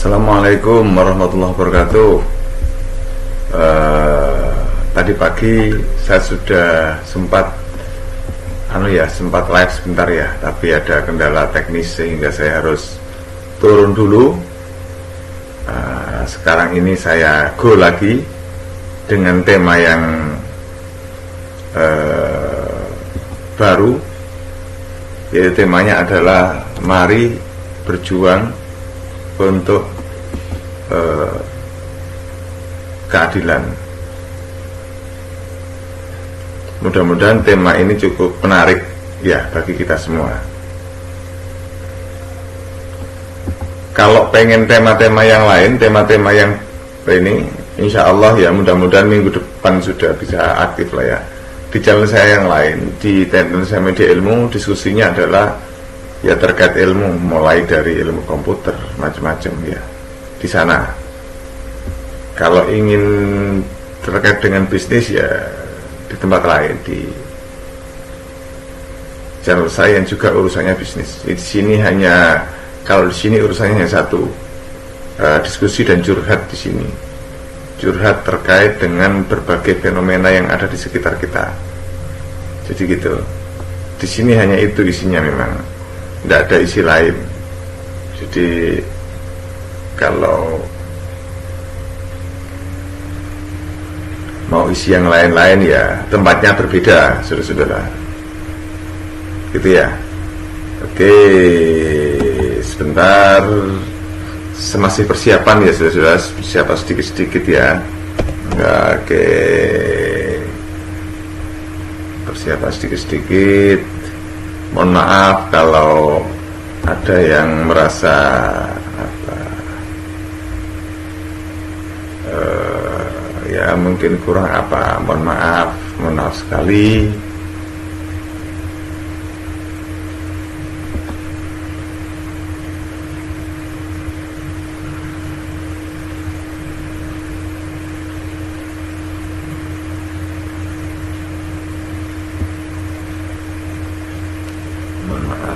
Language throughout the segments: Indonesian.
Assalamualaikum warahmatullahi wabarakatuh. Tadi pagi saya sudah sempat live sebentar ya, tapi ada kendala teknis sehingga saya harus turun dulu. Sekarang ini saya go lagi dengan tema yang baru, yaitu temanya adalah mari berjuang untuk keadilan. Mudah-mudahan tema ini cukup menarik ya bagi kita semua. Kalau pengen tema-tema yang lain, tema-tema yang ini, insya Allah ya mudah-mudahan minggu depan sudah bisa aktif lah ya. Di channel saya yang lain, di Tendensia Media Ilmu, diskusinya adalah ya terkait ilmu, mulai dari ilmu komputer macam-macam ya di sana. Kalau ingin terkait dengan bisnis ya di tempat lain, di channel saya yang juga urusannya bisnis. Di sini hanya, kalau di sini urusannya hanya satu, diskusi dan curhat di sini. Curhat terkait dengan berbagai fenomena yang ada di sekitar kita. Jadi gitu. Di sini hanya itu isinya memang. Tidak ada isi lain. Jadi kalau mau isi yang lain-lain ya tempatnya berbeda, saudara-saudara. Gitu ya. Oke, sebentar, masih persiapan ya saudara-saudara, persiapan sedikit-sedikit ya. Oke, persiapan sedikit-sedikit. Mohon maaf kalau ada yang merasa ya mungkin kurang apa, mohon maaf sekali.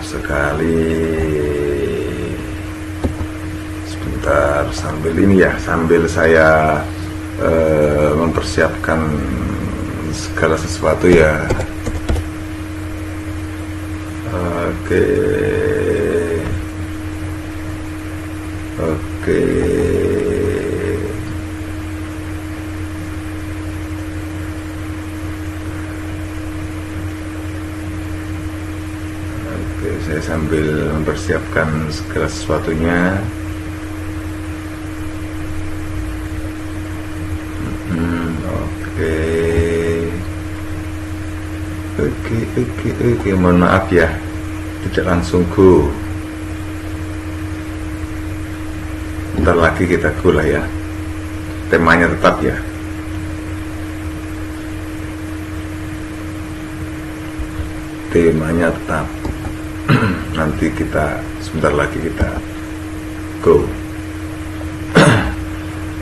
Sekali sebentar, sambil ini ya, sambil saya mempersiapkan segala sesuatu ya. Oke. Saya sambil mempersiapkan segala sesuatunya. Oke, mohon maaf ya, tidak langsung go. Bentar lagi kita go lah ya. Temanya tetap ya. Temanya tetap. Nanti kita sebentar lagi kita go.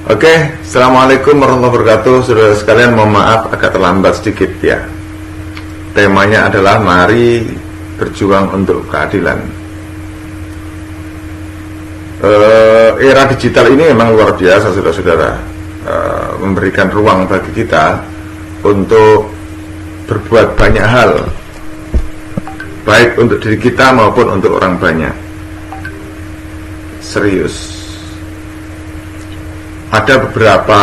Oke, assalamualaikum warahmatullahi wabarakatuh, saudara sekalian. Mohon maaf agak terlambat sedikit ya. Temanya adalah mari berjuang untuk keadilan. Era digital ini memang luar biasa, saudara-saudara. Memberikan ruang bagi kita untuk berbuat banyak hal, baik untuk diri kita maupun untuk orang banyak. Serius. Ada beberapa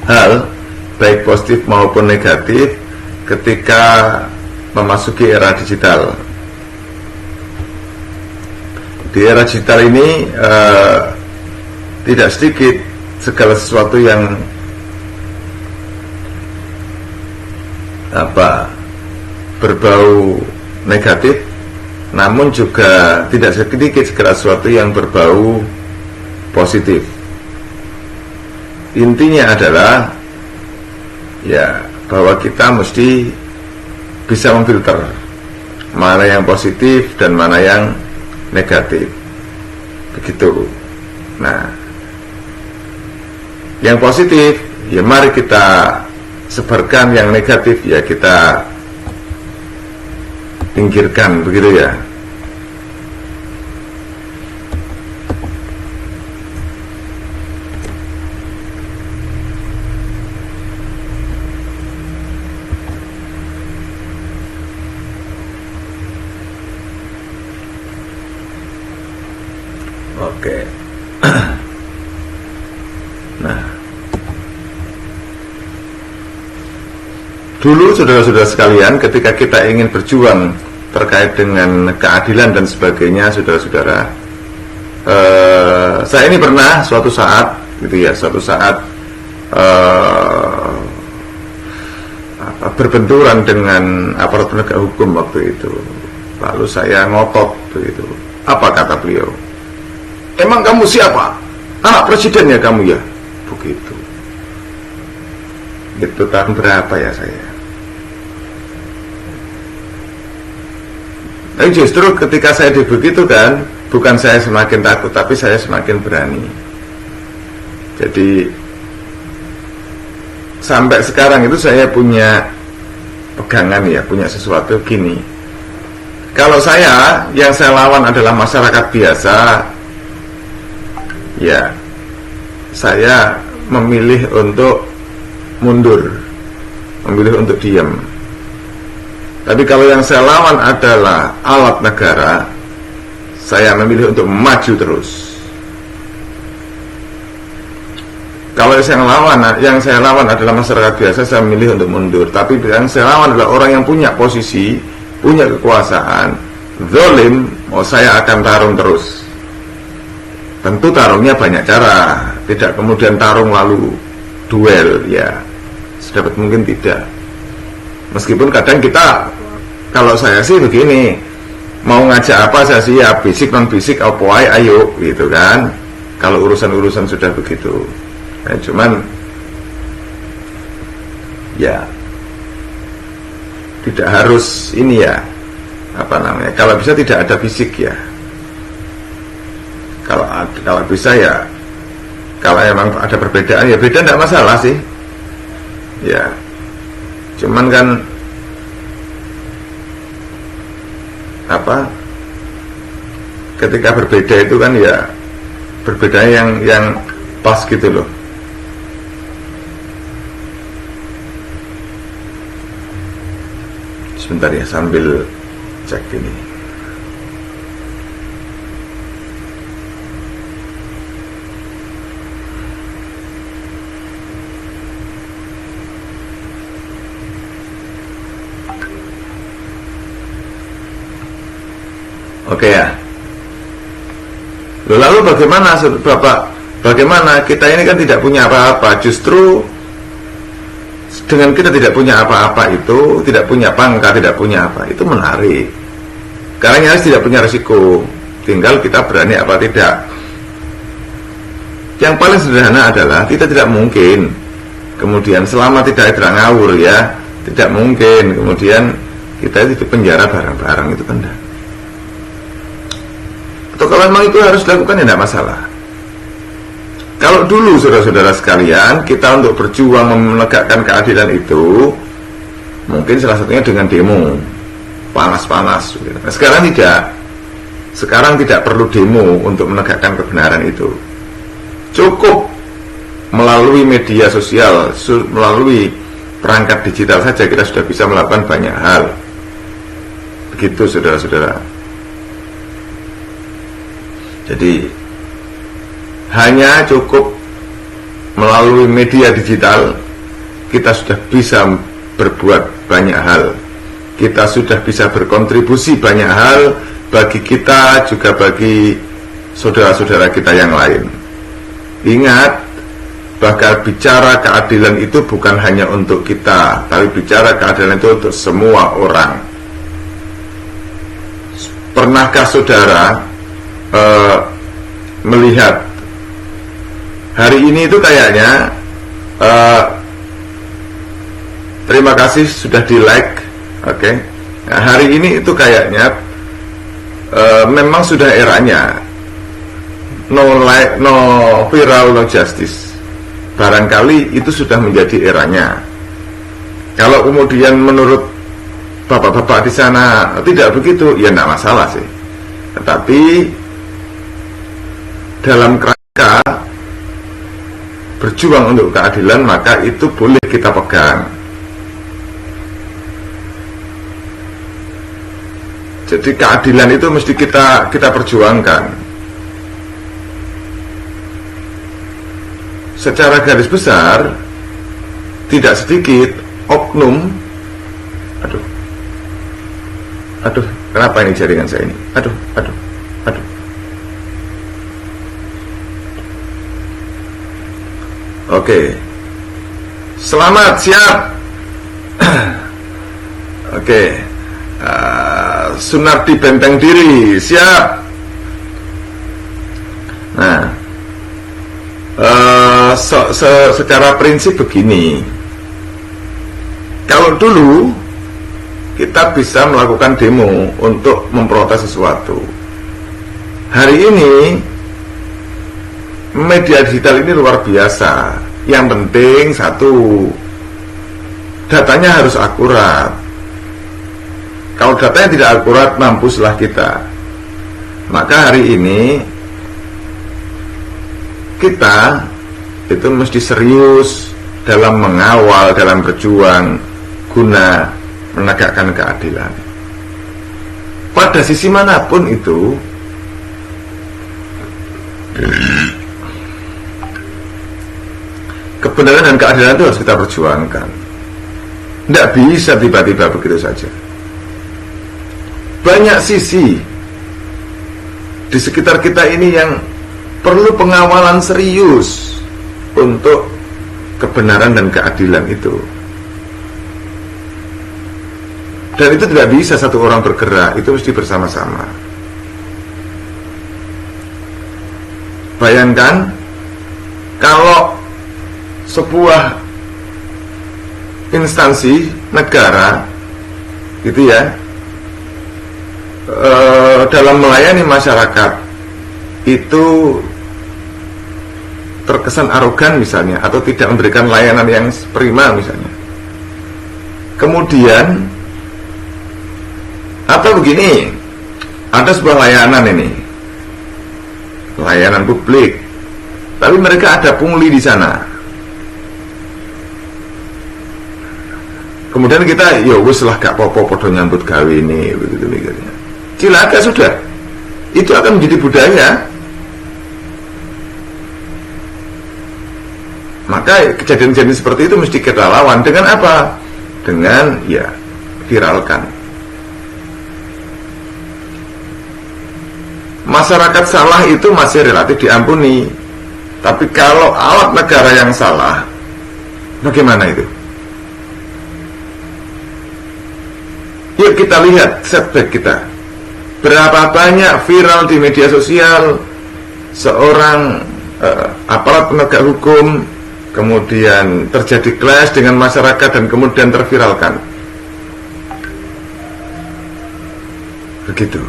hal, baik positif maupun negatif, ketika memasuki era digital. Di era digital ini tidak sedikit segala sesuatu yang berbau negatif, namun juga tidak sedikit segala sesuatu yang berbau positif. Intinya adalah ya bahwa kita mesti bisa memfilter mana yang positif dan mana yang negatif. Begitu. Nah, yang positif ya mari kita sebarkan, yang negatif ya kita pinggirkan, begitu ya. Oke. Nah, dulu saudara-saudara sekalian, ketika kita ingin berjuang terkait dengan keadilan dan sebagainya, saudara-saudara, saya ini pernah suatu saat berbenturan dengan aparat penegak hukum waktu itu. Lalu saya ngotot begitu. Apa kata beliau? Emang kamu siapa? Anak presiden ya kamu ya? Begitu. Itu tahun berapa ya saya? Tapi justru ketika saya begitu kan, bukan saya semakin takut, tapi saya semakin berani. Jadi sampai sekarang itu saya punya pegangan ya, punya sesuatu gini. Kalau yang saya lawan adalah masyarakat biasa, ya saya memilih untuk mundur, memilih untuk diam. Tapi kalau yang saya lawan adalah alat negara, saya memilih untuk maju terus. Kalau yang saya lawan adalah masyarakat biasa, saya memilih untuk mundur. Tapi yang saya lawan adalah orang yang punya posisi, punya kekuasaan, zalim, saya akan tarung terus. Tentu tarungnya banyak cara, tidak kemudian tarung lalu duel, ya sedapat mungkin tidak. Meskipun kadang kita, kalau saya sih begini, mau ngajak apa saya siap, bisik non bisik apa ayo gitu kan. Kalau urusan-urusan sudah begitu. Nah, cuman ya tidak harus ini ya, kalau bisa tidak ada fisik ya. Kalau bisa ya, kalau emang ada perbedaan ya beda, tidak masalah sih ya. Cuman kan ketika berbeda itu kan ya berbeda yang pas gitu loh. Sebentar ya, sambil cek ini. Oke ya. Lalu bagaimana Bapak? Bagaimana kita ini kan tidak punya apa-apa. Justru dengan kita tidak punya apa-apa itu, tidak punya pangkat, tidak punya apa, itu menarik. Karena nyaris tidak punya resiko. Tinggal kita berani apa tidak. Yang paling sederhana adalah kita tidak mungkin kemudian selama tidak ada ngawur ya, tidak mungkin kemudian kita itu di penjara bareng-bareng, itu kan enggak. Atau kalau memang itu harus dilakukan ya tidak masalah. Kalau dulu saudara-saudara sekalian, kita untuk berjuang menegakkan keadilan itu mungkin salah satunya dengan demo panas-panas. Nah, sekarang tidak. Sekarang tidak perlu demo untuk menegakkan kebenaran itu. Cukup melalui media sosial, melalui perangkat digital saja kita sudah bisa melakukan banyak hal. Begitu saudara-saudara. Jadi hanya cukup melalui media digital kita sudah bisa berbuat banyak hal. Kita sudah bisa berkontribusi banyak hal bagi kita, juga bagi saudara-saudara kita yang lain. Ingat, bahkan bicara keadilan itu bukan hanya untuk kita, tapi bicara keadilan itu untuk semua orang. Pernahkah saudara melihat hari ini itu kayaknya terima kasih sudah di like, oke. Nah, hari ini itu kayaknya memang sudah eranya no like, no viral, no justice. Barangkali itu sudah menjadi eranya. Kalau kemudian menurut bapak-bapak di sana tidak begitu, ya tidak masalah sih. Tetapi dalam kerangka berjuang untuk keadilan, maka itu boleh kita pegang. Jadi keadilan itu mesti kita perjuangkan. secara garis besar tidak sedikit oknum. Aduh, kenapa ini jaringan saya ini? Aduh. Oke. Selamat, siap. Oke. Sunardi benteng diri, siap. Nah, secara prinsip begini. Kalau dulu kita bisa melakukan demo untuk memprotes sesuatu. Hari ini media digital ini luar biasa. Yang penting satu, datanya harus akurat. Kalau datanya tidak akurat, mampuslah kita. Maka hari ini kita itu mesti serius dalam mengawal, dalam berjuang guna menegakkan keadilan. Pada sisi manapun itu, kebenaran dan keadilan itu harus kita perjuangkan. Tidak bisa tiba-tiba begitu saja. Banyak sisi di sekitar kita ini yang perlu pengawalan serius untuk kebenaran dan keadilan itu. Dan itu tidak bisa satu orang bergerak, itu mesti bersama-sama. Bayangkan kalau sebuah instansi negara gitu ya, dalam melayani masyarakat itu terkesan arogan misalnya, atau tidak memberikan layanan yang prima misalnya. Kemudian atau begini, ada sebuah layanan ini, layanan publik, tapi mereka ada pungli di sana. Kemudian kita, ya wis lah gak popo podo nyambut gawe ini, begitu mikirnya. Cilaka sudah, itu akan menjadi budaya. Maka kejadian-kejadian seperti itu mesti kita lawan dengan apa? Dengan ya viralkan. Masyarakat salah itu masih relatif diampuni. Tapi kalau alat negara yang salah, bagaimana itu? Yuk kita lihat setback kita. Berapa banyak viral di media sosial seorang aparat penegak hukum kemudian terjadi clash dengan masyarakat dan kemudian terviralkan. Begitu.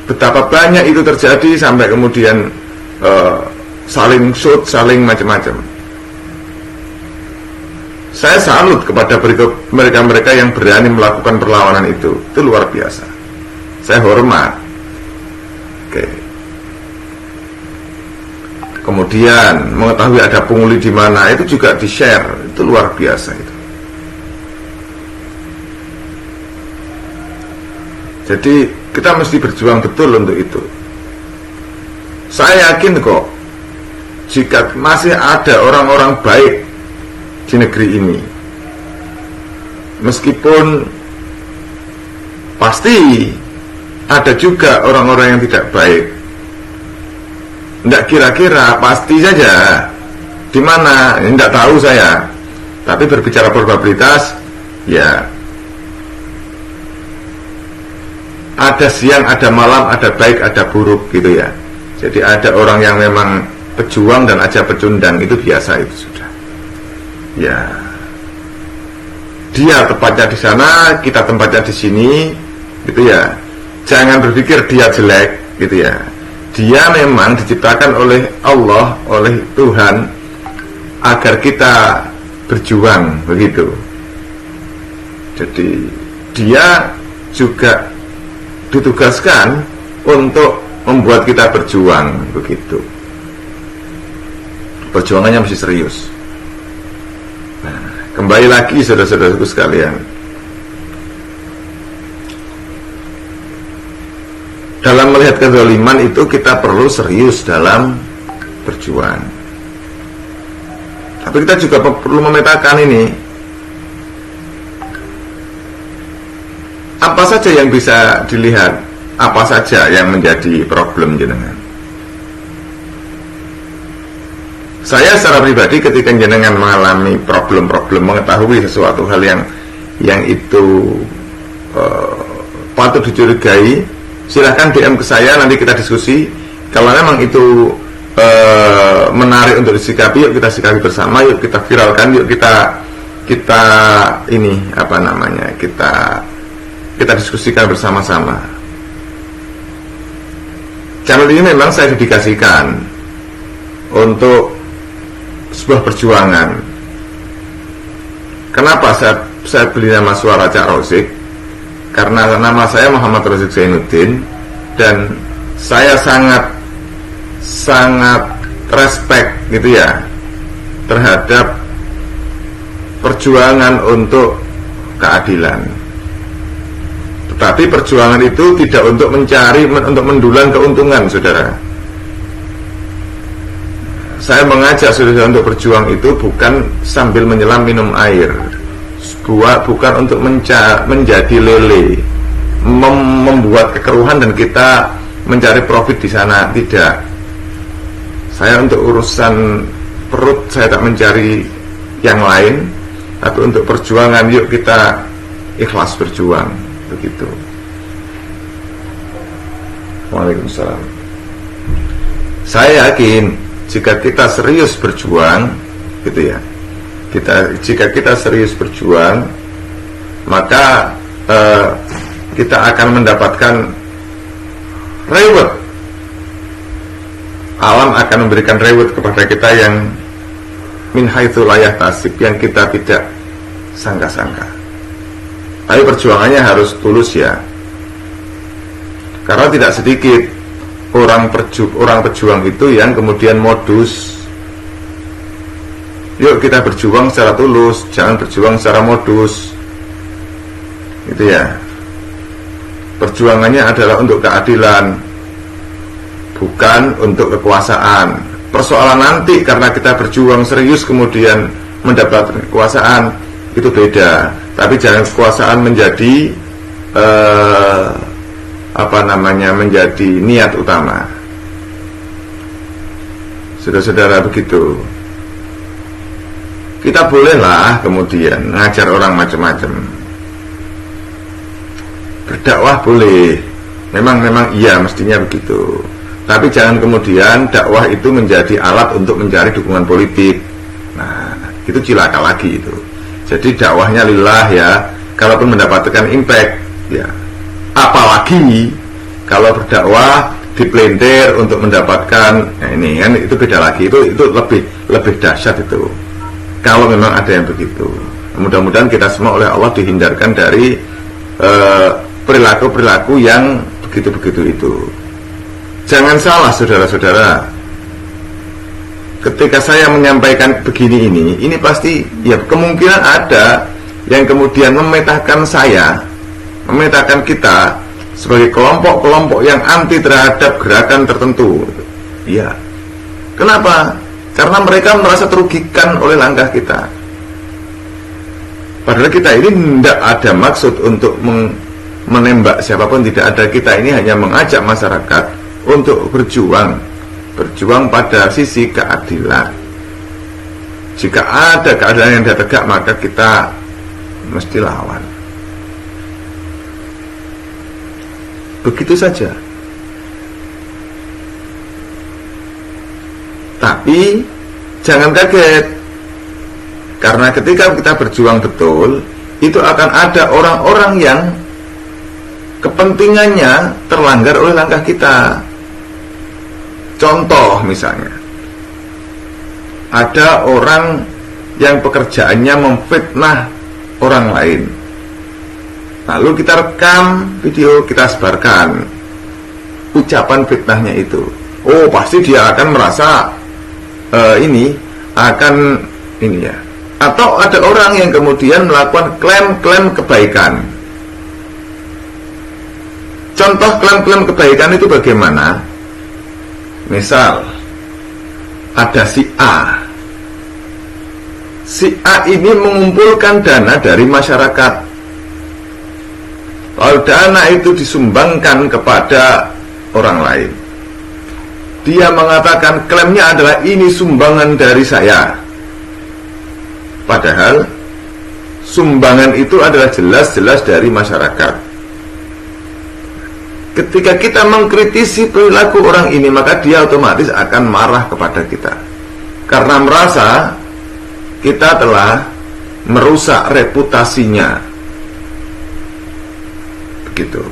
Betapa banyak itu terjadi sampai kemudian saling shoot, saling macam-macam. Saya salut kepada mereka-mereka yang berani melakukan perlawanan itu luar biasa. Saya hormat. Oke. Kemudian mengetahui ada pungli di mana itu juga di-share, itu luar biasa itu. Jadi kita mesti berjuang betul untuk itu. Saya yakin kok, jika masih ada orang-orang baik di negeri ini, meskipun pasti ada juga orang-orang yang tidak baik. Tidak kira-kira, pasti saja. Di mana? Tidak tahu saya. Tapi berbicara probabilitas, ya ada siang, ada malam, ada baik, ada buruk gitu ya. Jadi ada orang yang memang pejuang dan aja pecundang, itu biasa, itu sudah. Ya, dia tempatnya di sana, kita tempatnya di sini, gitu ya. Jangan berpikir dia jelek, gitu ya. Dia memang diciptakan oleh Allah, oleh Tuhan, agar kita berjuang, begitu. Jadi dia juga ditugaskan untuk membuat kita berjuang, begitu. Perjuangannya mesti serius. Nah, kembali lagi saudara-saudaraku sekalian, dalam melihat kezaliman itu kita perlu serius dalam berjuang. Tapi kita juga perlu memetakan ini, apa saja yang bisa dilihat, apa saja yang menjadi problem jenengan. Saya secara pribadi ketika jenengan mengalami problem-problem, mengetahui sesuatu hal yang itu patut dicurigai, silahkan DM ke saya, nanti kita diskusi. Kalau memang itu menarik untuk disikapi, yuk kita sikapi bersama, yuk kita viralkan, yuk kita ini apa namanya, kita diskusikan bersama-sama. Channel ini memang saya dedikasikan untuk sebuah perjuangan. Kenapa saya beli nama Suara Cak Rozik? Karena nama saya Muhammad Rozik Zainuddin, dan saya sangat respect gitu ya terhadap perjuangan untuk keadilan. Tetapi perjuangan itu tidak untuk untuk mendulang keuntungan, saudara. Saya mengajak saudara untuk berjuang itu bukan sambil menyelam minum air, bukan untuk menjadi lele, membuat kekeruhan dan kita mencari profit di sana, tidak. Saya untuk urusan perut saya tak mencari yang lain, tapi untuk perjuangan yuk kita ikhlas berjuang, begitu. Waalaikumsalam. Saya yakin jika kita serius berjuang, gitu ya, jika kita serius berjuang, maka kita akan mendapatkan reward. Alam akan memberikan reward kepada kita yang min haitsu la yahtasib, yang kita tidak sangka-sangka. Tapi perjuangannya harus tulus ya, karena tidak sedikit orang pejuang itu yang kemudian modus. Yuk kita berjuang secara tulus, jangan berjuang secara modus, gitu ya. Perjuangannya adalah untuk keadilan, bukan untuk kekuasaan. Persoalan nanti karena kita berjuang serius kemudian mendapatkan kekuasaan, itu beda. Tapi jangan kekuasaan menjadi menjadi niat utama. Saudara-saudara, begitu. Kita bolehlah kemudian ngajar orang macam-macam, berdakwah boleh, memang iya mestinya begitu. Tapi jangan kemudian dakwah itu menjadi alat untuk mencari dukungan politik. Nah, itu cilaka lagi itu. Jadi dakwahnya lillah ya, kalaupun mendapatkan impact ya. Apalagi kalau berdakwah dipelintir untuk mendapatkan, nah ini kan itu beda lagi, itu lebih dahsyat itu. Kalau memang ada yang begitu, mudah-mudahan kita semua oleh Allah dihindarkan dari perilaku-perilaku yang begitu-begitu itu. Jangan salah saudara-saudara, ketika saya menyampaikan begini ini pasti ya kemungkinan ada yang kemudian memetakan kita sebagai kelompok-kelompok yang anti terhadap gerakan tertentu. Iya. Kenapa? Karena mereka merasa terugikan oleh langkah kita. Padahal kita ini tidak ada maksud untuk menembak siapapun, tidak ada. Kita ini hanya mengajak masyarakat untuk berjuang pada sisi keadilan. Jika ada keadilan yang tidak tegak, maka kita mesti lawan. Begitu saja. Tapi jangan kaget, karena ketika kita berjuang betul, itu akan ada orang-orang yang kepentingannya terlanggar oleh langkah kita. Contoh misalnya, ada orang yang pekerjaannya memfitnah orang lain, lalu kita rekam video, kita sebarkan ucapan fitnahnya itu. Oh, pasti dia akan merasa ini ya. Atau ada orang yang kemudian melakukan klaim-klaim kebaikan. Contoh klaim-klaim kebaikan itu bagaimana? Misal ada si A. Si A ini mengumpulkan dana dari masyarakat. Lalu dana itu disumbangkan kepada orang lain. Dia mengatakan klaimnya adalah ini sumbangan dari saya. Padahal sumbangan itu adalah jelas-jelas dari masyarakat. Ketika kita mengkritisi perilaku orang ini, maka dia otomatis akan marah kepada kita, karena merasa kita telah merusak reputasinya. Begitu.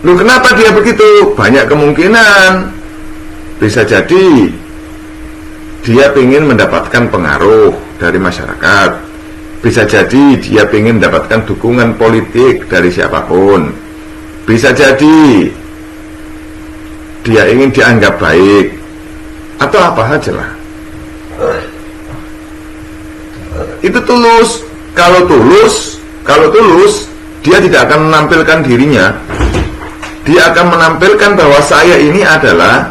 Loh, kenapa dia begitu? Banyak kemungkinan. Bisa jadi dia ingin mendapatkan pengaruh dari masyarakat. Bisa jadi dia ingin mendapatkan dukungan politik dari siapapun. Bisa jadi dia ingin dianggap baik, atau apa saja lah. Itu tulus. Kalau tulus, dia tidak akan menampilkan dirinya. Dia akan menampilkan bahwa saya ini adalah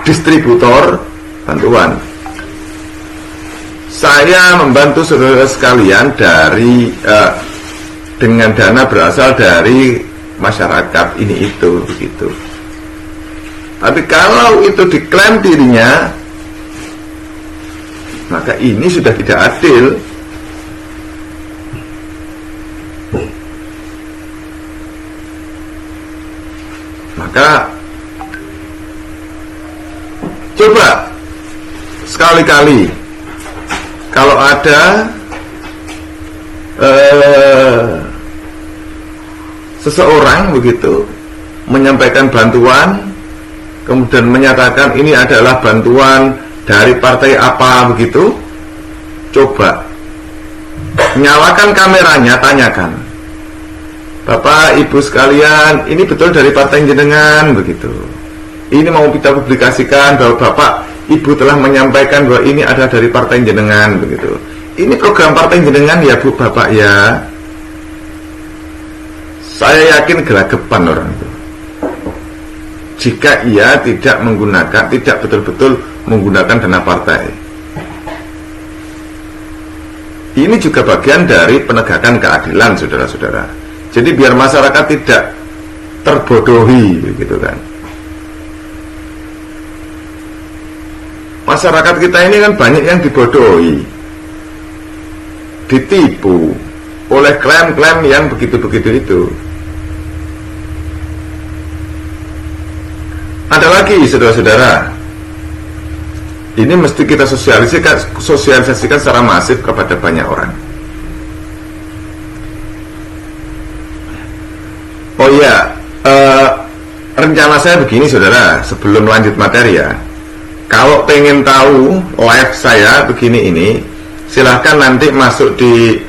distributor bantuan. Saya membantu saudara sekalian dari dengan dana berasal dari masyarakat ini itu, begitu. Tapi kalau itu diklaim dirinya, maka ini sudah tidak adil. Maka coba sekali-kali kalau ada seseorang begitu menyampaikan bantuan, kemudian menyatakan ini adalah bantuan dari partai apa begitu, coba nyalakan kameranya, tanyakan, Bapak Ibu sekalian, ini betul dari partai jenengan begitu. Ini mau kita publikasikan bahwa Bapak Ibu telah menyampaikan bahwa ini ada dari partai jenengan begitu. Ini program partai jenengan ya Bu, Bapak ya. Saya yakin gelagapan orang itu jika ia tidak betul-betul menggunakan dana partai. Ini juga bagian dari penegakan keadilan, saudara-saudara. Jadi biar masyarakat tidak terbodohi begitu kan. Masyarakat kita ini kan banyak yang dibodohi, ditipu oleh klaim-klaim yang begitu-begitu itu. Ada lagi saudara-saudara, ini mesti kita sosialisasikan secara masif kepada banyak orang. Oh iya, rencana saya begini saudara, sebelum lanjut materi ya. Kalau pengen tahu live saya begini ini, silahkan nanti masuk di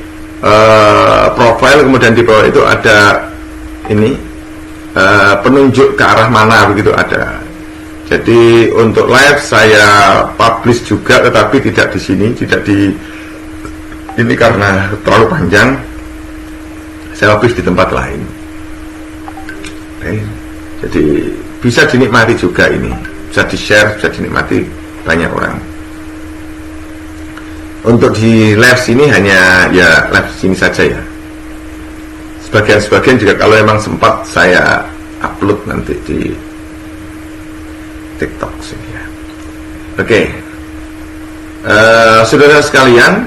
profile, kemudian di bawah itu ada ini penunjuk ke arah mana begitu ada. Jadi untuk live saya publish juga, tetapi tidak di sini, tidak di ini karena terlalu panjang. Saya publish di tempat lain. Jadi bisa dinikmati juga ini, bisa di-share, bisa dinikmati banyak orang. Untuk di live sini hanya ya live sini saja ya. Sebagian juga kalau memang sempat saya upload nanti di TikTok sini ya. Oke, saudara sekalian,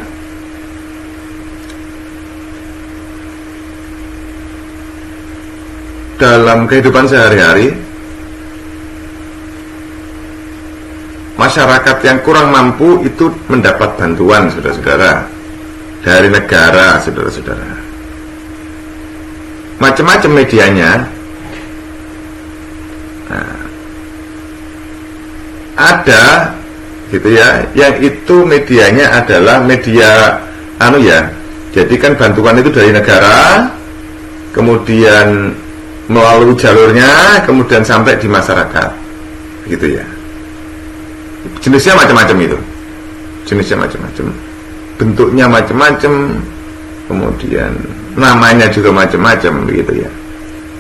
dalam kehidupan sehari-hari, masyarakat yang kurang mampu itu mendapat bantuan, saudara-saudara, dari negara, saudara-saudara. Macam-macam medianya. Nah, ada gitu ya, yang itu medianya adalah media jadi kan bantuan itu dari negara, kemudian melalui jalurnya, kemudian sampai di masyarakat, gitu ya. Jenisnya macam-macam itu, jenisnya macam-macam, bentuknya macam-macam, kemudian namanya juga macam-macam, begitu ya.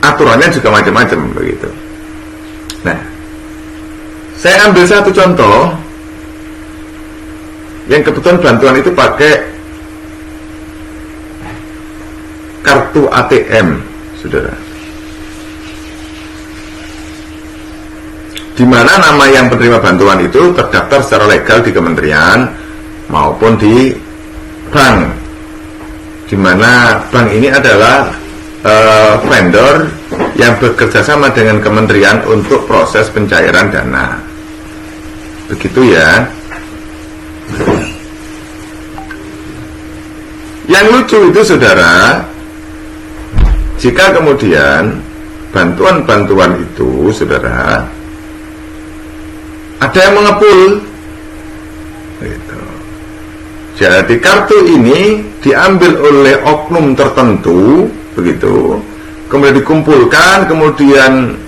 Aturannya juga macam-macam, begitu. Nah, saya ambil satu contoh yang kebetulan bantuan itu pakai kartu ATM, saudara. Di mana nama yang penerima bantuan itu terdaftar secara legal di kementerian maupun di bank, di mana bank ini adalah vendor yang bekerja sama dengan kementerian untuk proses pencairan dana. Begitu ya. Yang lucu itu, saudara, jika kemudian bantuan-bantuan itu, saudara, ada yang mengepul gitu. Jadi kartu ini diambil oleh oknum tertentu, begitu, kemudian dikumpulkan, kemudian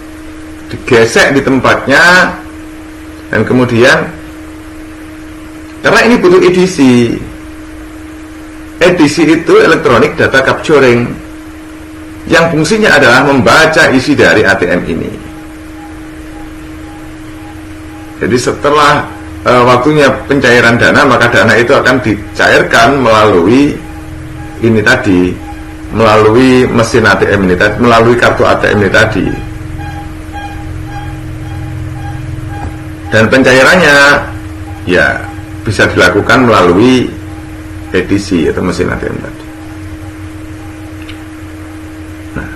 digesek di tempatnya, dan kemudian karena ini butuh edisi itu electronic data capturing, yang fungsinya adalah membaca isi dari ATM ini. Jadi setelah waktunya pencairan dana, maka dana itu akan dicairkan melalui ini tadi, melalui mesin ATM ini tadi, melalui kartu ATM ini tadi. Dan pencairannya ya bisa dilakukan melalui edisi atau mesin ATM tadi. Nah,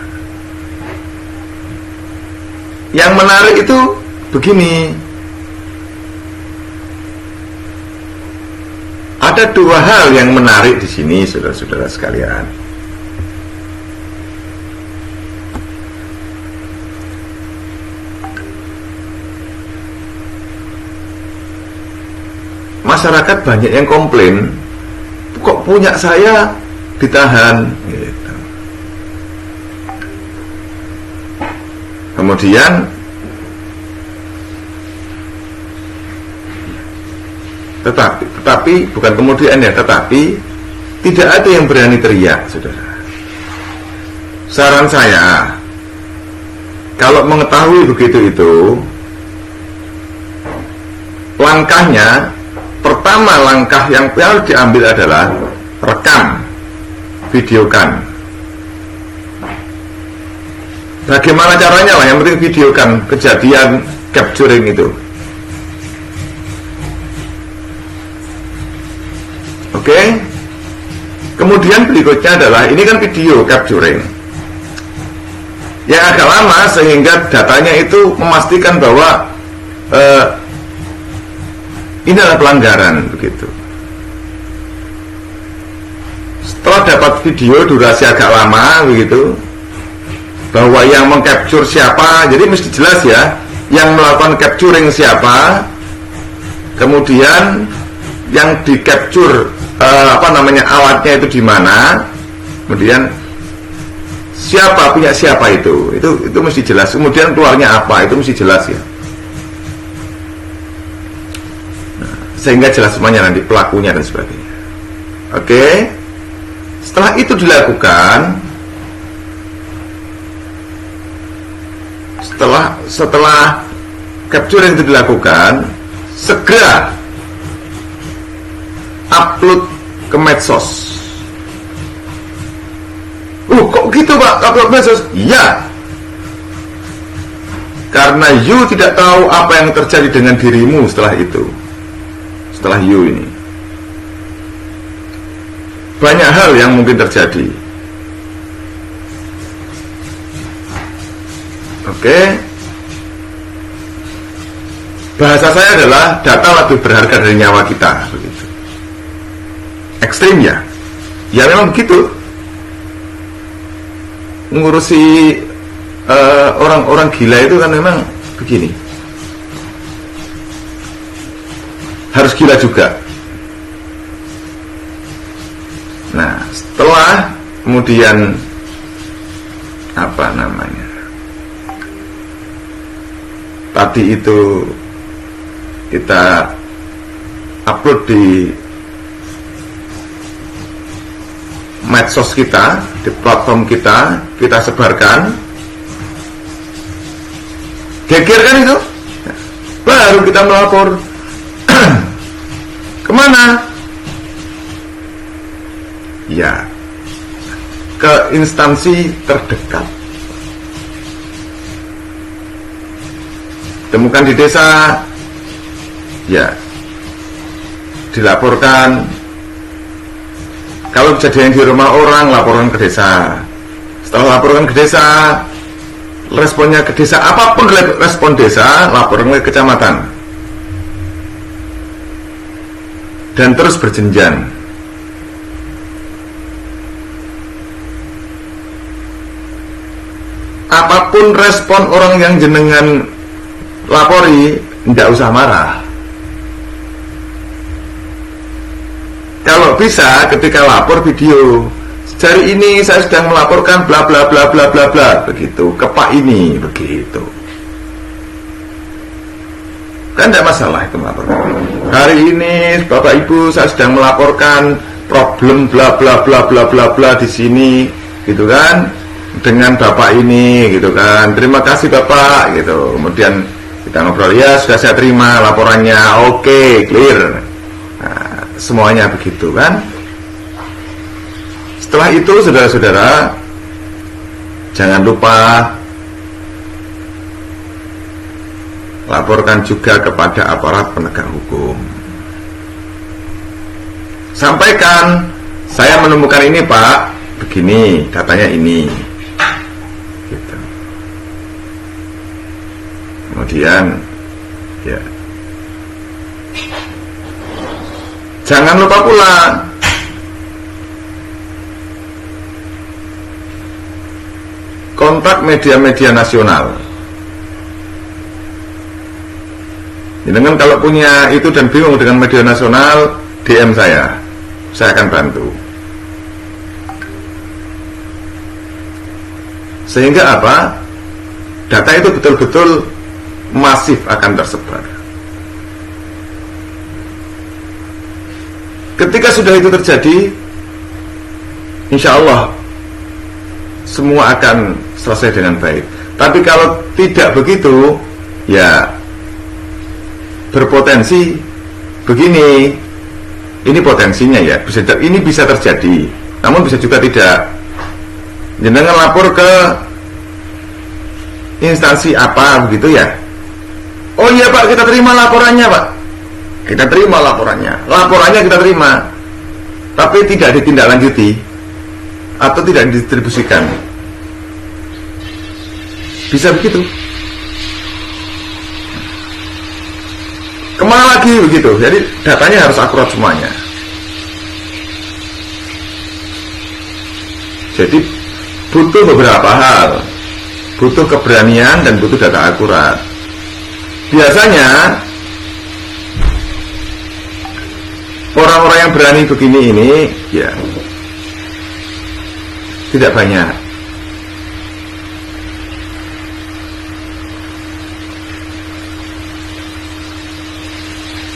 yang menarik itu begini. Ada dua hal yang menarik di sini, saudara-saudara sekalian. Masyarakat banyak yang komplain, kok punya saya ditahan gitu. Kemudian tetapi bukan kemudian ya, tetapi tidak ada yang berani teriak, saudara. Saran saya, kalau mengetahui begitu itu, langkahnya pertama, langkah yang harus diambil adalah rekam, videokan. Bagaimana caranya lah, yang penting videokan kejadian capturing itu. Oke. Kemudian berikutnya adalah, ini kan video capturing yang agak lama, sehingga datanya itu memastikan bahwa ini adalah pelanggaran, begitu. Setelah dapat video durasi agak lama, begitu, bahwa yang mengcapture siapa, jadi mesti jelas ya, yang melakukan capturing siapa, kemudian yang di capture alatnya itu di mana, kemudian siapa punya siapa itu mesti jelas, kemudian keluarnya apa itu mesti jelas ya. Sehingga jelas semuanya nanti pelakunya dan sebagainya. Oke. Setelah itu dilakukan, setelah capturing itu dilakukan, segera upload ke medsos. Kok gitu Pak, upload medsos? Iya. Karena you tidak tahu apa yang terjadi dengan dirimu setelah itu. Setelah you ini, banyak hal yang mungkin terjadi. Oke. Bahasa saya adalah data lebih berharga dari nyawa kita, begitu. Ekstrim ya. Ya memang begitu. Mengurusi orang-orang gila itu kan memang begini. Harus gila juga. Nah, setelah kemudian tadi itu kita upload di medsos kita, di platform kita sebarkan. Geger kan itu? Baru kita melapor. Kemana? Ya, ke instansi terdekat. Temukan di desa, ya, dilaporkan. Kalau kejadian di rumah orang, laporan ke desa. Setelah laporan ke desa, responnya ke desa, apapun respon desa, laporan ke kecamatan. Dan terus berjenjang. Apapun respon orang yang jenengan lapori, tidak usah marah. Kalau bisa ketika lapor video, hari ini saya sedang melaporkan bla bla bla bla bla bla, begitu ke Pak ini, begitu. Kan tidak masalah itu melaporkan. Hari ini Bapak Ibu saya sedang melaporkan problem bla bla bla bla bla bla di sini, gitu kan, dengan Bapak ini, gitu kan. Terima kasih Bapak, gitu. Kemudian kita ngobrol, ya sudah saya terima laporannya, oke, clear. Nah, semuanya begitu kan. Setelah itu saudara-saudara, jangan lupa laporkan juga kepada aparat penegak hukum. Sampaikan, saya menemukan ini Pak, begini, datanya ini, gitu. Kemudian, ya, jangan lupa pula kontak media-media nasional. Dengan kalau punya itu dan bingung dengan media nasional, DM saya akan bantu. Sehingga apa? Data itu betul-betul masif akan tersebar. Ketika sudah itu terjadi, insya Allah semua akan selesai dengan baik. Tapi kalau tidak begitu, ya berpotensi begini. Ini potensinya ya, ini bisa terjadi, namun bisa juga tidak. Jangan lapor ke instansi apa begitu ya. Oh iya Pak, kita terima laporannya Pak. Kita terima laporannya. Laporannya kita terima, tapi tidak ditindaklanjuti atau tidak didistribusikan. Bisa begitu. Kemana lagi begitu? Jadi datanya harus akurat semuanya. Jadi butuh beberapa hal, butuh keberanian dan butuh data akurat. Biasanya orang-orang yang berani begini ini, ya tidak banyak.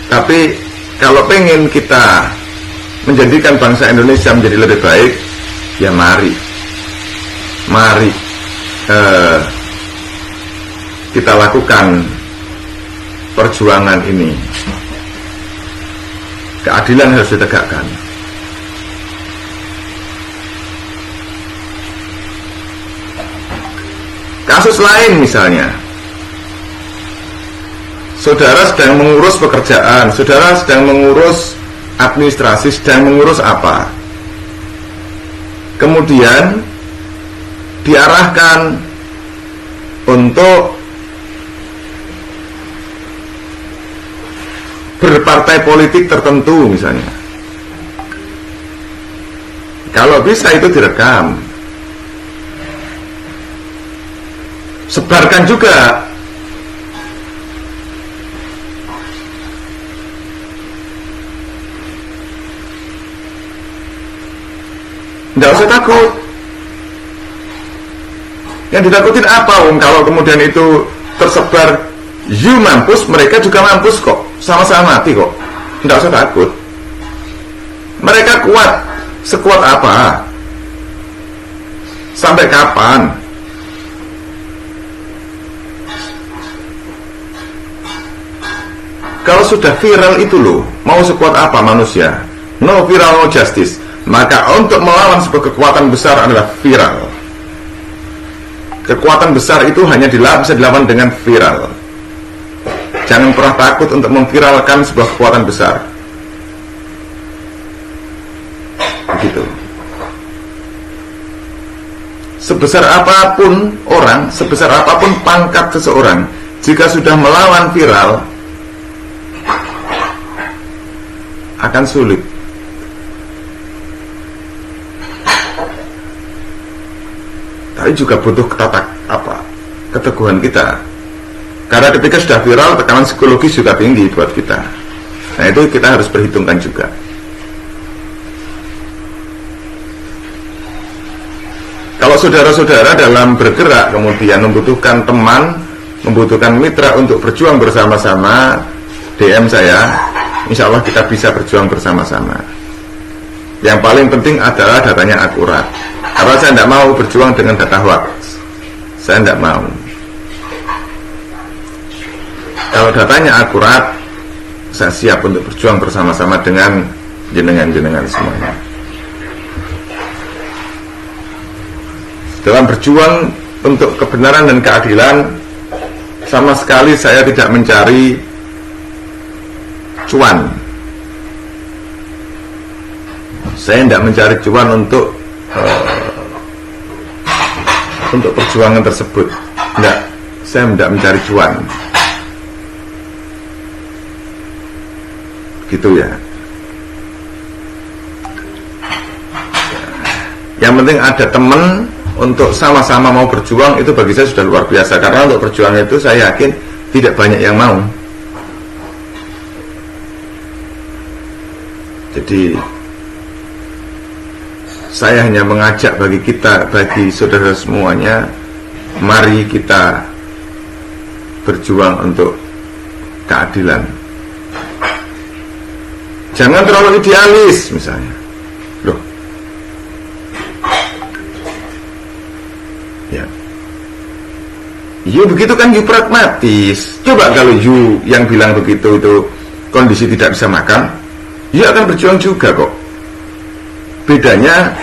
Tapi kalau pengen kita menjadikan bangsa Indonesia menjadi lebih baik, ya mari kita lakukan perjuangan ini. Keadilan harus ditegakkan. Kasus lain misalnya, saudara sedang mengurus pekerjaan, saudara sedang mengurus administrasi, sedang mengurus apa, kemudian diarahkan untuk berpartai politik tertentu misalnya. Kalau bisa itu direkam, sebarkan juga. Tidak usah takut. Yang ditakutin apa kalau kemudian itu tersebar, you mampus, mereka juga mampus kok, sama-sama mati kok. Tidak usah takut. Mereka kuat, sekuat apa? Sampai kapan? Kalau sudah viral itu loh, mau sekuat apa manusia, no viral no justice. Maka untuk melawan sebuah kekuatan besar adalah viral. Kekuatan besar itu hanya bisa dilawan dengan viral. Jangan pernah takut untuk memviralkan sebuah kekuatan besar. Begitu. Sebesar apapun orang, sebesar apapun pangkat seseorang, jika sudah melawan viral, akan sulit. Tapi juga butuh keteguhan kita. Karena ketika sudah viral, tekanan psikologis juga tinggi buat kita. Nah, itu kita harus perhitungkan juga. Kalau saudara-saudara dalam bergerak kemudian membutuhkan teman, membutuhkan mitra untuk berjuang bersama-sama, DM saya, insya Allah kita bisa berjuang bersama-sama. Yang paling penting adalah datanya akurat. Karena saya tidak mau berjuang dengan data hoax. Saya tidak mau. Kalau datanya akurat, saya siap untuk berjuang bersama-sama dengan jenengan-jenengan semuanya. Dalam berjuang untuk kebenaran dan keadilan, sama sekali saya tidak mencari cuan. Saya tidak mencari cuan untuk perjuangan tersebut. Tidak, saya tidak mencari cuan. Gitu ya. Yang penting ada teman untuk sama-sama mau berjuang, itu bagi saya sudah luar biasa. Karena untuk berjuang itu saya yakin tidak banyak yang mau. Jadi saya hanya mengajak bagi kita, bagi saudara semuanya, mari kita berjuang untuk keadilan. Jangan terlalu idealis misalnya. Loh. Ya. You begitu kan you pragmatis. Coba kalau you yang bilang begitu itu kondisi tidak bisa makan, you akan berjuang juga kok. Bedanya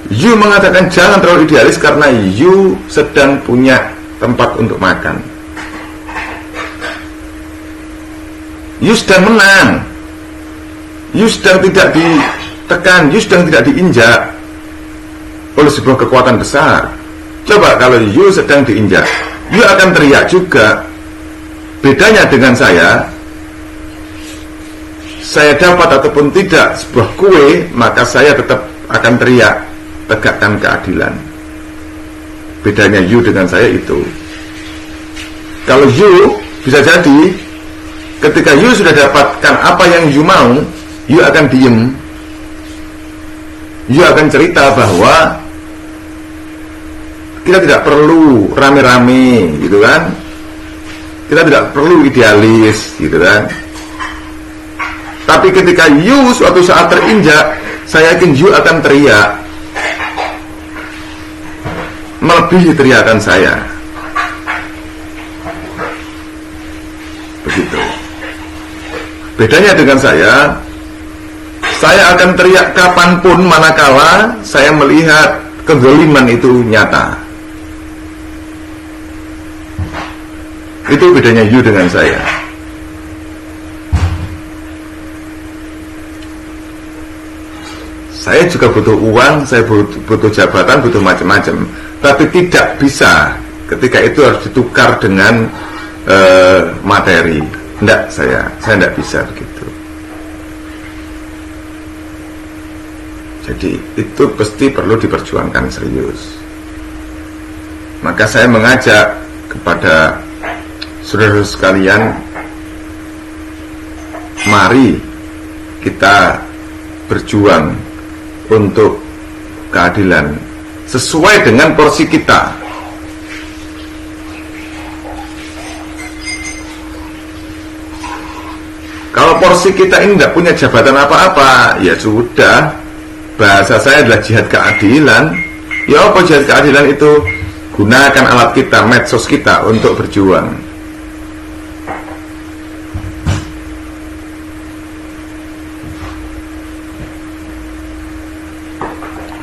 you mengatakan jangan terlalu idealis karena you sedang punya tempat untuk makan. You sedang menang. You sedang tidak ditekan, you sedang tidak diinjak oleh sebuah kekuatan besar. Coba kalau you sedang diinjak, you akan teriak juga. Bedanya dengan saya dapat ataupun tidak sebuah kue, maka saya tetap akan teriak, tegakkan keadilan. Bedanya you dengan saya itu. Kalau you bisa jadi ketika you sudah dapatkan apa yang you mau, you akan diem. You akan cerita bahwa kita tidak perlu rame-rame, gitu kan? Kita tidak perlu idealis, gitu kan? Tapi ketika you suatu saat terinjak, saya yakin you akan teriak, melebihi teriakan saya. Begitu. Bedanya dengan saya akan teriak kapanpun manakala saya melihat kezaliman itu nyata. Itu bedanya you dengan saya. Saya juga butuh uang, saya butuh jabatan, butuh macam-macam. Tapi tidak bisa ketika itu harus ditukar dengan materi. Tidak, saya tidak bisa begitu. Jadi itu pasti perlu diperjuangkan serius. Maka saya mengajak kepada saudara sekalian, mari kita berjuang untuk keadilan sesuai dengan porsi kita. Kalau porsi kita ini tidak punya jabatan apa-apa, ya sudah. Bahasa saya adalah jihad keadilan. Ya apa jihad keadilan itu? Gunakan alat kita, medsos kita untuk berjuang.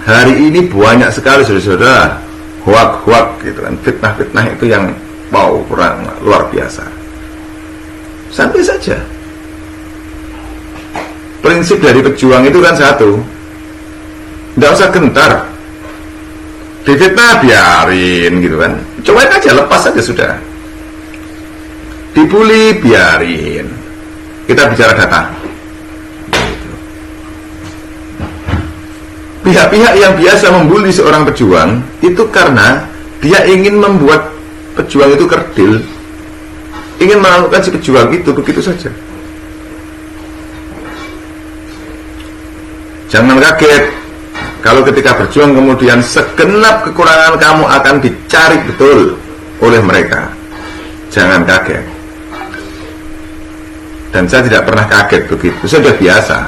Hari ini banyak sekali saudara-saudara hoak-hoak gitu kan, fitnah-fitnah itu yang kurang luar biasa. Santai saja. Prinsip dari pejuang itu kan satu, tidak usah gentar. Difitnah biarin gitu kan, cobain aja, lepas aja sudah. Dibully biarin, kita bicara data. Pihak-pihak yang biasa membuli seorang pejuang itu karena dia ingin membuat pejuang itu kerdil, ingin melakukan si pejuang itu begitu saja. Jangan kaget kalau ketika berjuang kemudian segenap kekurangan kamu akan dicari betul oleh mereka. Jangan kaget. Dan saya tidak pernah kaget begitu, saya sudah biasa.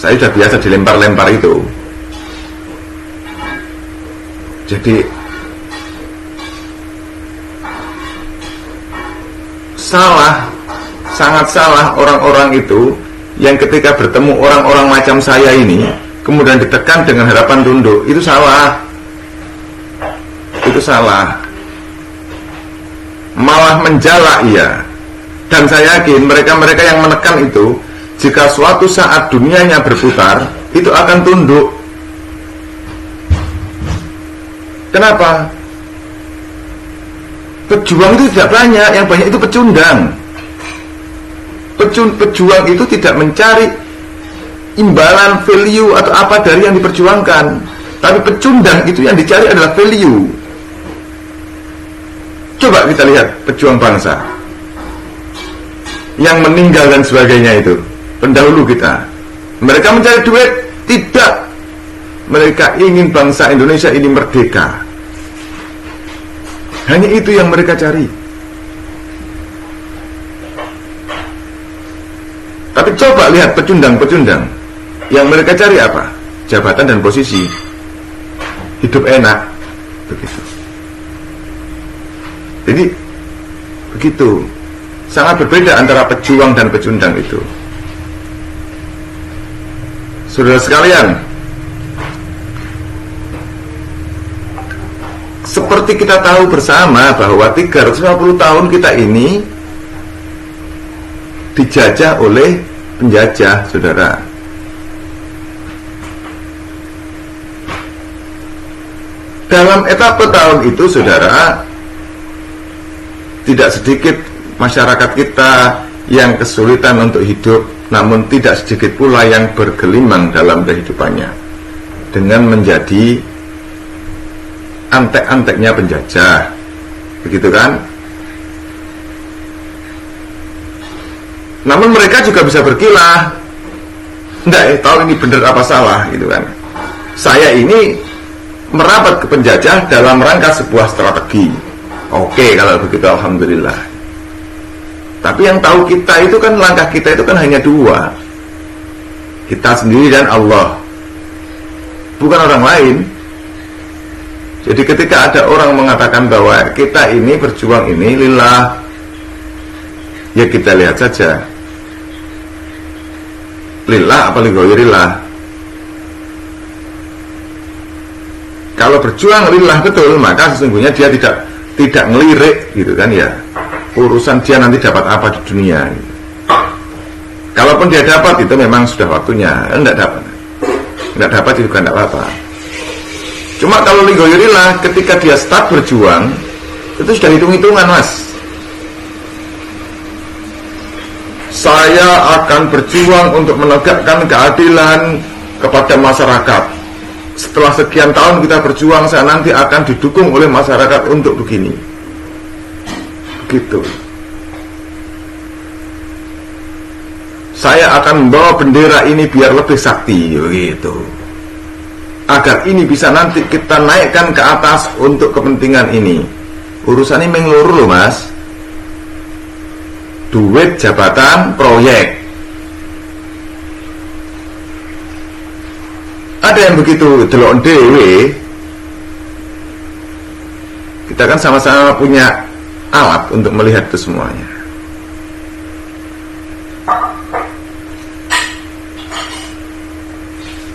Saya sudah biasa dilempar-lempar itu. Jadi salah, sangat salah orang-orang itu yang ketika bertemu orang-orang macam saya ini kemudian ditekan dengan harapan tunduk. Itu salah. Itu salah. Malah menjala iya. Dan saya yakin mereka-mereka yang menekan itu, jika suatu saat dunianya berputar, itu akan tunduk. Kenapa? Pejuang itu tidak banyak, yang banyak itu pecundang. Pejuang itu tidak mencari imbalan, value atau apa dari yang diperjuangkan, tapi pecundang itu yang dicari adalah value. Coba kita lihat pejuang bangsa yang meninggal dan sebagainya itu, pendahulu kita. Mereka mencari duit? Tidak. Mereka ingin bangsa Indonesia ini merdeka. Hanya itu yang mereka cari. Tapi coba lihat pecundang-pecundang, yang mereka cari apa? Jabatan dan posisi, hidup enak, begitu. Jadi begitu, sangat berbeda antara pejuang dan pecundang itu. Saudara sekalian, seperti kita tahu bersama bahwa 350 tahun kita ini dijajah oleh penjajah, saudara. Dalam etapa tahun itu, saudara, tidak sedikit masyarakat kita yang kesulitan untuk hidup, namun tidak sedikit pula yang bergelimang dalam kehidupannya dengan menjadi antek-anteknya penjajah, begitu kan? Namun mereka juga bisa berkilah, enggak tahu ini benar apa salah, gitu kan? Saya ini merapat ke penjajah dalam rangka sebuah strategi. Oke, kalau begitu alhamdulillah. Tapi yang tahu kita itu kan, langkah kita itu kan hanya dua, kita sendiri dan Allah, bukan orang lain. Jadi ketika ada orang mengatakan bahwa kita ini berjuang ini lillah, ya kita lihat saja, lillah apa lighoirillah. Kalau berjuang lillah betul, maka sesungguhnya dia tidak ngelirik, gitu kan ya. Urusan dia nanti dapat apa di dunia. Kalaupun dia dapat, itu memang sudah waktunya. Enggak dapat juga enggak apa-apa. Cuma kalau lighoirillah, ketika dia start berjuang, itu sudah hitung-hitungan, Mas. Saya akan berjuang untuk menegakkan keadilan kepada masyarakat. Setelah sekian tahun kita berjuang, saya nanti akan didukung oleh masyarakat untuk begini. Begitu. Saya akan membawa bendera ini biar lebih sakti, begitu. Agar ini bisa nanti kita naikkan ke atas untuk kepentingan ini. Urusan ini mengelur loh, Mas. Duit, jabatan, proyek. Ada yang begitu delok dhewe. Kita kan sama-sama punya alat untuk melihat itu semuanya.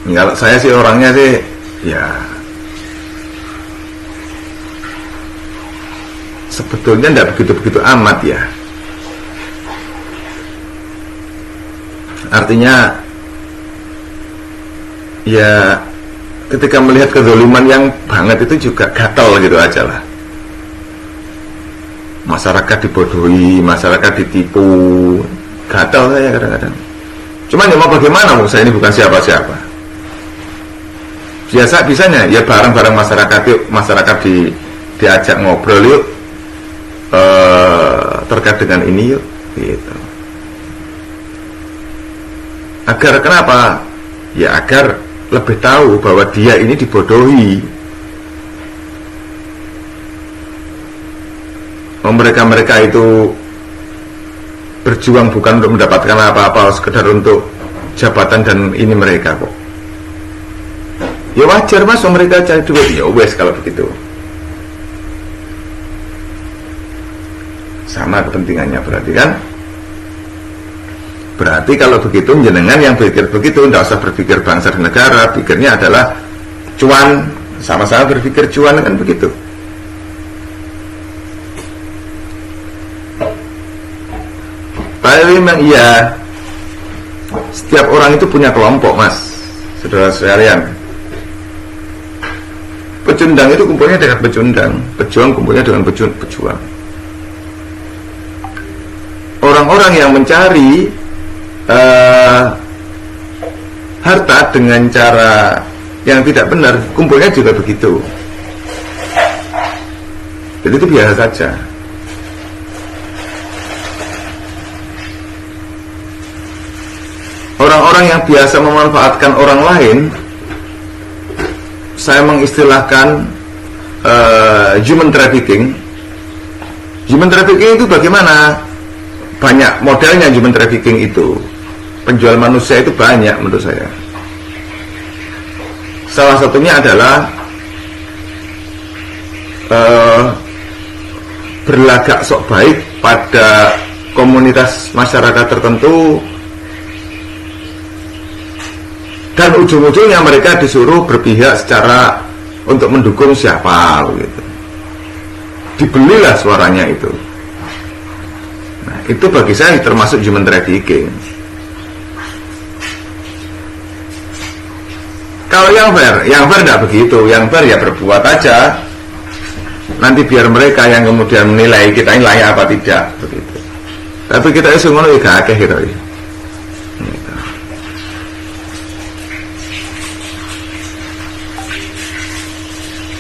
Kalau saya sih orangnya sih ya sebetulnya tidak begitu-begitu amat ya. Artinya ya ketika melihat kezaliman yang banget itu juga gatal gitu aja lah. Masyarakat dibodohi, masyarakat ditipu, gatal saya kadang-kadang. Cuman ya mau bagaimana, saya ini bukan siapa-siapa. Biasa bisanya ya bareng-bareng masyarakat yuk, masyarakat diajak ngobrol yuk, terkait dengan ini yuk, gitu. Agar kenapa? Ya agar lebih tahu bahwa dia ini dibodohi. Mereka-mereka itu berjuang bukan untuk mendapatkan apa-apa, sekedar untuk jabatan dan ini mereka kok. Ya wajar mas, mereka cari duit. Ya wes kalau begitu. Sama kepentingannya berarti kan? Berarti kalau begitu jenengan yang berpikir begitu tidak usah berpikir bangsa dan negara, pikirnya adalah cuan, sama-sama berpikir cuan kan begitu. Tapi memang iya, setiap orang itu punya kelompok mas, saudara sekalian. Pecundang itu kumpulnya dengan pecundang, pejuang kumpulnya dengan pejuang. Orang-orang yang mencari harta dengan cara yang tidak benar, kumpulnya juga begitu. Jadi itu biasa saja. Orang-orang yang biasa memanfaatkan orang lain, saya mengistilahkan human trafficking. Human trafficking itu bagaimana? Banyak modelnya human trafficking itu. Penjual manusia itu banyak menurut saya. Salah satunya adalah berlagak sok baik pada komunitas masyarakat tertentu, dan ujung-ujungnya mereka disuruh berpihak secara untuk mendukung siapa gitu. Dibelilah suaranya itu. Nah, itu bagi saya termasuk human trafficking. Kalau yang fair tidak begitu. Yang fair ya berbuat aja. Nanti biar mereka yang kemudian menilai kita ini layak apa tidak begitu. Tapi kita isu ngono ya gak akeh gitu.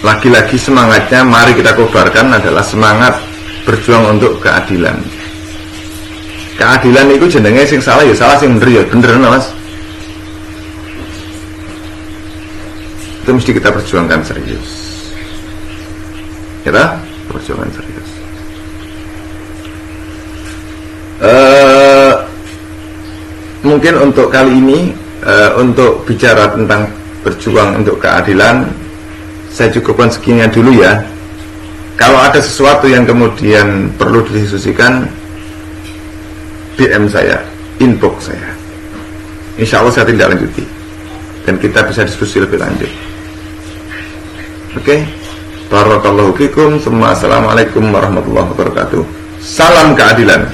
Lagi-lagi semangatnya mari kita kobarkan adalah semangat berjuang untuk keadilan. Keadilan itu jenenge sing salah ya salah, sing bener ya bener mas. Itu mesti kita perjuangkan serius. Kita perjuangkan serius. Mungkin untuk kali ini untuk bicara tentang berjuang untuk keadilan, saya cukupkan segini dulu ya. Kalau ada sesuatu yang kemudian perlu didiskusikan, DM saya, inbox saya. Insya Allah saya tidak lanjuti dan kita bisa diskusi lebih lanjut. Oke, barakallahu fikum. Assalamualaikum warahmatullahi wabarakatuh. Salam keadilan.